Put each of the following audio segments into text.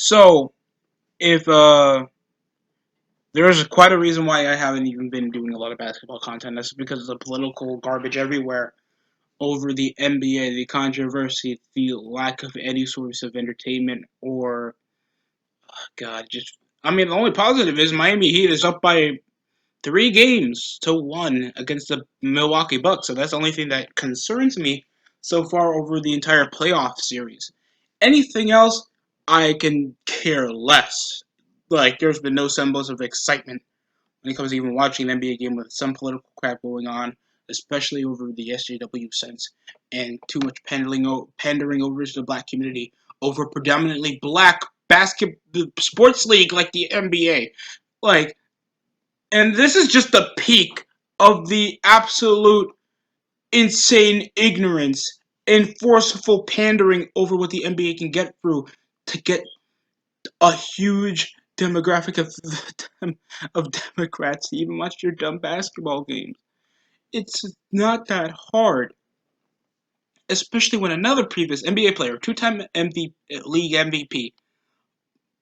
So, if there's quite a reason why I haven't even been doing a lot of basketball content. That's because of the political garbage everywhere over the NBA, the controversy, the lack of any source of entertainment, or God, just I mean, the only positive is Miami Heat is up by 3 games to 1 against the Milwaukee Bucks. So that's the only thing that concerns me so far over the entire playoff series. Anything else, I can care less. Like, there's been no semblance of excitement when it comes to even watching an NBA game with some political crap going on, especially over the SJW sense, and too much pandering over to the black community over predominantly black basket sports league like the NBA. Like, and this is just the peak of the absolute insane ignorance and forceful pandering over what the NBA can get through to get a huge demographic of Democrats to even watch your dumb basketball games. It's not that hard, especially when another previous NBA player, two-time league MVP,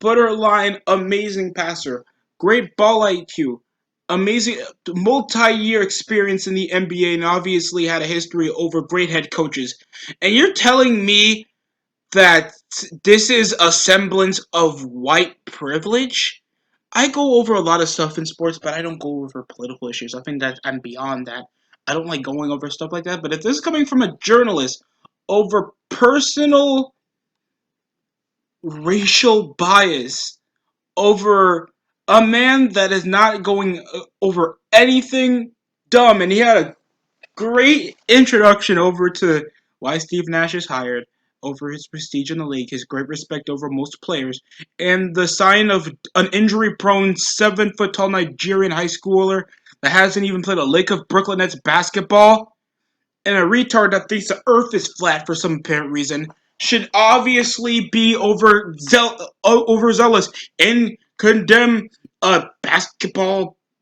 borderline amazing passer, great ball IQ, amazing multi-year experience in the NBA, and obviously had a history over great head coaches. And you're telling me that this is a semblance of white privilege? I go over a lot of stuff in sports, but I don't go over political issues. I think that I'm beyond that. I don't like going over stuff like that. But if this is coming from a journalist over personal racial bias, over a man that is not going over anything dumb, and he had a great introduction over to why Steve Nash is hired, over his prestige in the league, his great respect over most players, and the sign of an injury-prone 7 foot tall Nigerian high schooler that hasn't even played a lick of Brooklyn Nets basketball, and a retard that thinks the earth is flat for some apparent reason, should obviously be overzealous and condemn a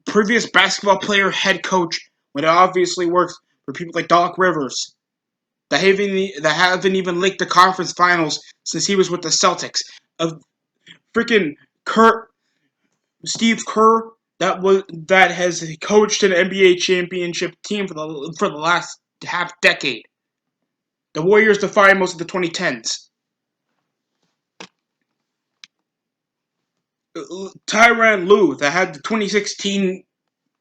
previous basketball player head coach when it obviously works for people like Doc Rivers that haven't even licked the conference finals since he was with the Celtics. Of freaking Steve Kerr that has coached an NBA championship team for the last half decade. The Warriors defied most of the 2010s. Tyronn Lue that had the 2016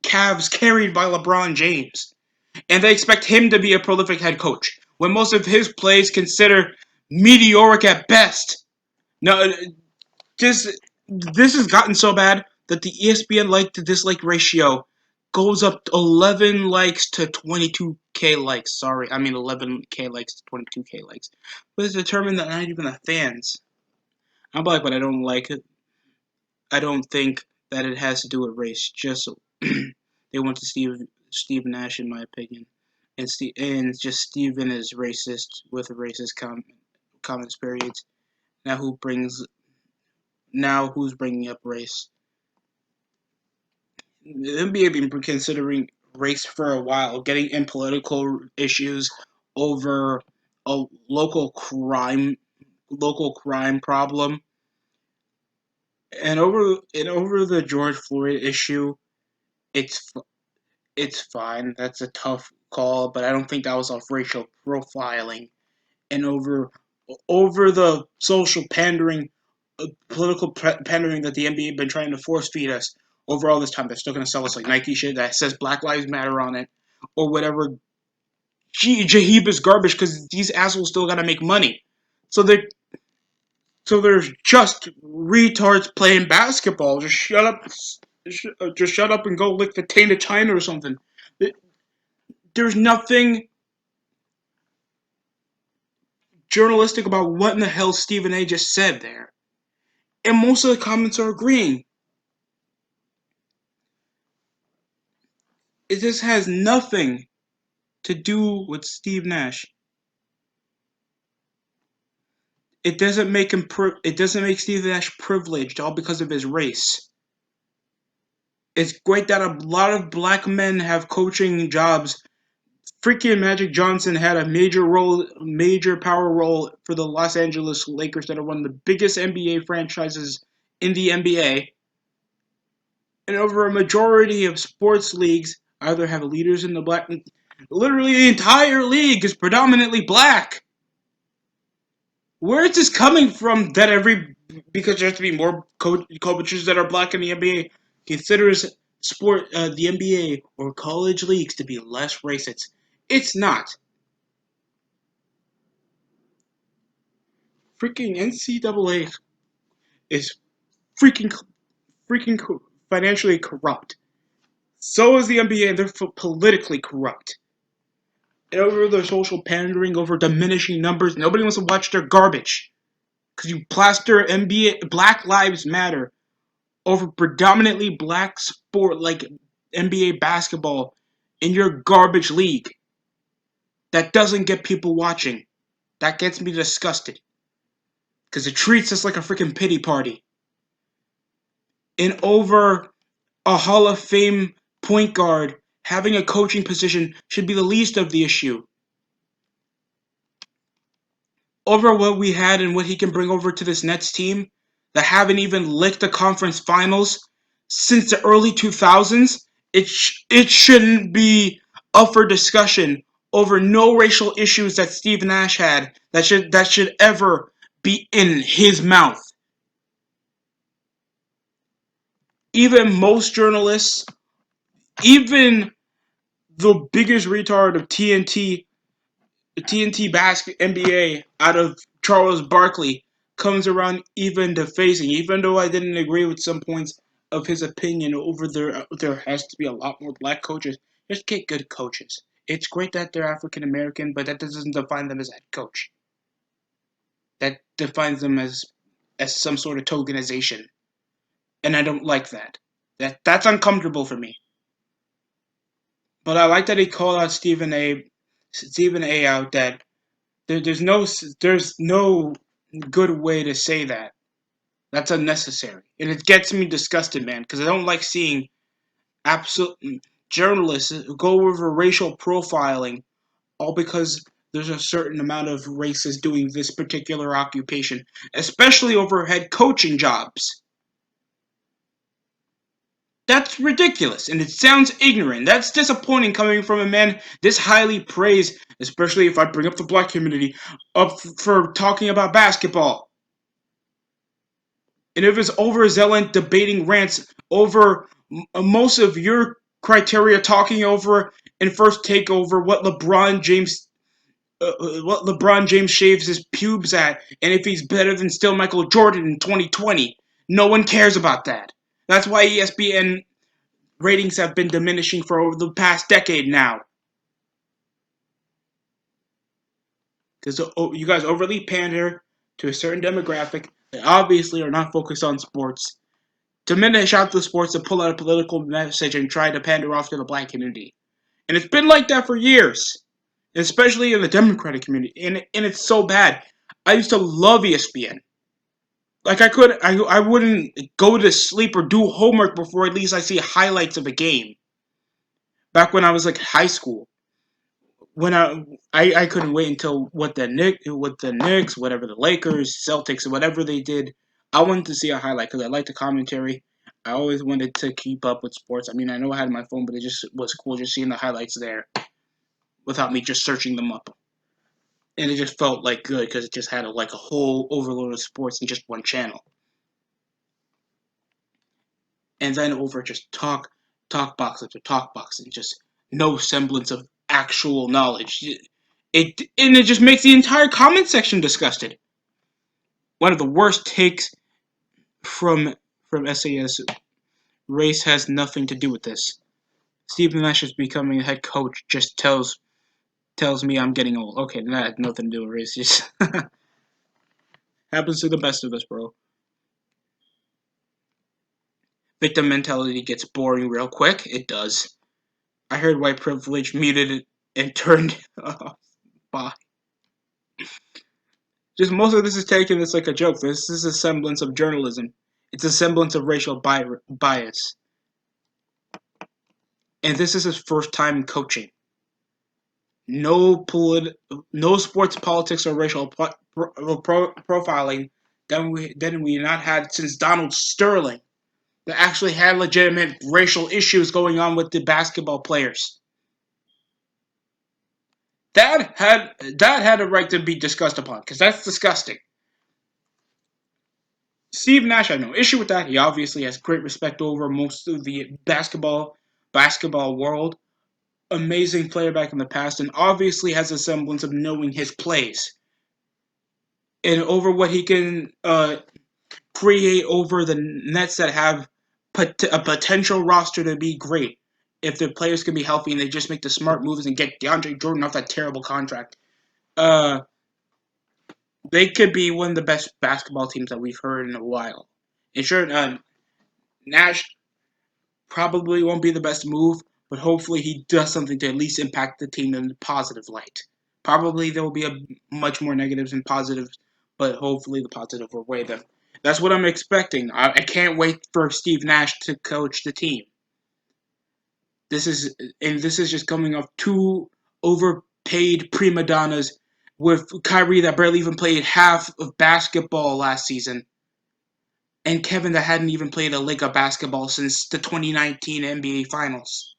Cavs carried by LeBron James. And they expect him to be a prolific head coach when most of his plays consider meteoric at best. No, this has gotten so bad that the ESPN like to dislike ratio goes up to 11 likes to 22k likes. Sorry, I mean 11k likes to 22k likes. But it's determined that not even the fans. I'm black, but I don't like it. I don't think that it has to do with race. Just they went to Steve Nash, in my opinion, and just Steven is racist with racist comments periods. Now who's bringing up race? The NBA have been considering race for a while, getting in political issues over a local crime problem, and over the George Floyd issue. It's it's fine. That's a tough call, but I don't think that was off racial profiling. And over the social pandering, political pandering that the NBA have been trying to force feed us over all this time. They're still going to sell us like Nike shit that says Black Lives Matter on it, or whatever Jahibas garbage, because these assholes still got to make money. So they so there's just retards playing basketball. Just shut up. Just shut up and go lick the taint of China or something. There's nothing journalistic about what in the hell Stephen A. just said there. And most of the comments are agreeing. This has nothing to do with Steve Nash. It doesn't make Steve Nash privileged all because of his race. It's great that a lot of black men have coaching jobs freaking Magic Johnson had a major power role for the Los Angeles Lakers that are one of the biggest NBA franchises in the NBA. And over a majority of sports leagues either have leaders in the black. Literally, the entire league is predominantly black. Where is this coming from? That because there has to be more coaches that are black in the NBA considers the NBA or college leagues to be less racist. It's not. Freaking NCAA is freaking freaking financially corrupt. So is the NBA, and they're politically corrupt. And over their social pandering, over diminishing numbers, nobody wants to watch their garbage. Because you plaster NBA Black Lives Matter over predominantly black sport like NBA basketball in your garbage league. That doesn't get people watching. That gets me disgusted. Because it treats us like a freaking pity party. And over a Hall of Fame point guard having a coaching position should be the least of the issue. Over what we had and what he can bring over to this Nets team that haven't even licked the conference finals since the early 2000s, it shouldn't be up for discussion over no racial issues that Steve Nash had that should ever be in his mouth. Even most journalists, even the biggest retard of TNT basket NBA out of Charles Barkley comes around even defacing, even though I didn't agree with some points of his opinion over there has to be a lot more black coaches. Just get good coaches. It's great that they're African American, but that doesn't define them as head coach. That defines them as some sort of tokenization. And I don't like that. That's uncomfortable for me. But I like that he called out Stephen A out that there's no good way to say that. That's unnecessary, and it gets me disgusted, man, because I don't like seeing absolute journalists go over racial profiling all because there's a certain amount of races doing this particular occupation, especially over head coaching jobs. That's ridiculous, and it sounds ignorant. That's disappointing coming from a man this highly praised, especially if I bring up the black community, up for talking about basketball. And if it's overzealous debating rants over most of your criteria talking over in first takeover what LeBron James shaves his pubes at, and if he's better than still Michael Jordan in 2020. No one cares about that. That's why ESPN ratings have been diminishing for over the past decade now. Because you guys overly pander to a certain demographic that obviously are not focused on sports, diminish out the sports to pull out a political message and try to pander off to the black community. And it's been like that for years, especially in the Democratic community. And it's so bad. I used to love ESPN. Like I wouldn't go to sleep or do homework before at least I see highlights of a game. Back when I was like high school, when I couldn't wait until what the Knicks, whatever the Lakers, Celtics, whatever they did, I wanted to see a highlight because I liked the commentary. I always wanted to keep up with sports. I mean, I know I had my phone, but it just was cool just seeing the highlights there without me just searching them up. And it just felt like good because it just had like a whole overload of sports in just one channel. And then over just talk box after talk box, and just no semblance of actual knowledge. It just makes the entire comment section disgusted. One of the worst takes from SAS: race has nothing to do with this. Steve Nash is becoming a head coach just tells me I'm getting old. Okay, that had nothing to do with race. Just happens to the best of us, bro. Victim mentality gets boring real quick. It does. I heard white privilege muted it and turned off. Just most of this is taken as like a joke. This is a semblance of journalism. It's a semblance of racial bias. And this is his first time coaching. no sports politics or racial profiling than we not had since Donald Sterling, that actually had legitimate racial issues going on with the basketball players. That had a right to be discussed upon, because that's disgusting. Steve Nash had no issue with that. He obviously has great respect over most of the basketball world. Amazing player back in the past, and obviously has a semblance of knowing his plays and over what he can create over the Nets that have a potential roster to be great if the players can be healthy and they just make the smart moves and get DeAndre Jordan off that terrible contract. Uh, they could be one of the best basketball teams that we've heard in a while. And sure, Nash probably won't be the best move, but hopefully he does something to at least impact the team in a positive light. Probably there will be much more negatives than positives, but hopefully the positive will weigh them. That's what I'm expecting. I can't wait for Steve Nash to coach the team. This is just coming off two overpaid prima donnas with Kyrie that barely even played half of basketball last season, and Kevin that hadn't even played a lick of basketball since the 2019 NBA Finals.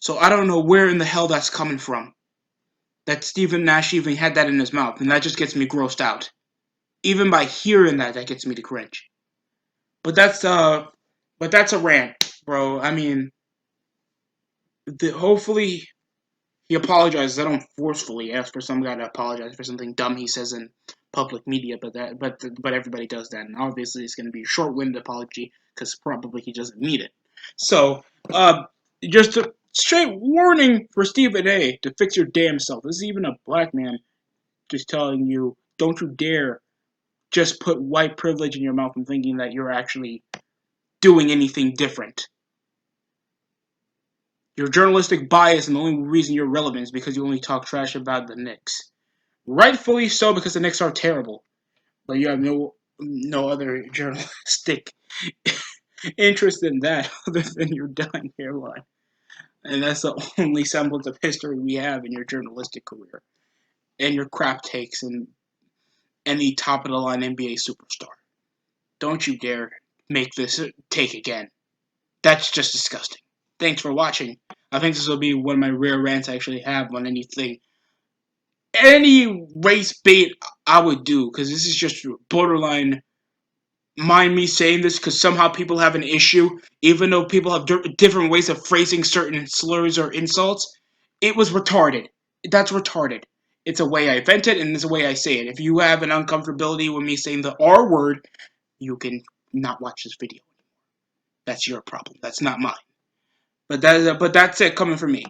So I don't know where in the hell that's coming from. That Stephen Nash even had that in his mouth, and that just gets me grossed out. Even by hearing that gets me to cringe. But that's a rant, bro. I mean, hopefully he apologizes. I don't forcefully ask for some guy to apologize for something dumb he says in public media, but everybody does that, and obviously it's going to be a short-winded apology because probably he doesn't need it. So, just a straight warning for Stephen A. to fix your damn self. This is even a black man just telling you, don't you dare just put white privilege in your mouth and thinking that you're actually doing anything different. Your journalistic bias and the only reason you're relevant is because you only talk trash about the Knicks. Rightfully so, because the Knicks are terrible. But you have no other journalistic interest in that other than your dying hairline. And that's the only semblance of history we have in your journalistic career. And your crap takes and any top of the line NBA superstar. Don't you dare make this take again. That's just disgusting. Thanks for watching. I think this will be one of my rare rants I actually have on anything. Any race bait I would do, because this is just borderline. Mind me saying this because somehow people have an issue, even though people have different ways of phrasing certain slurs or insults. It was retarded. That's retarded. It's a way I vent it, and it's a way I say it. If you have an uncomfortability with me saying the R word, you can not watch this video. That's your problem. That's not mine. But that's it coming from me.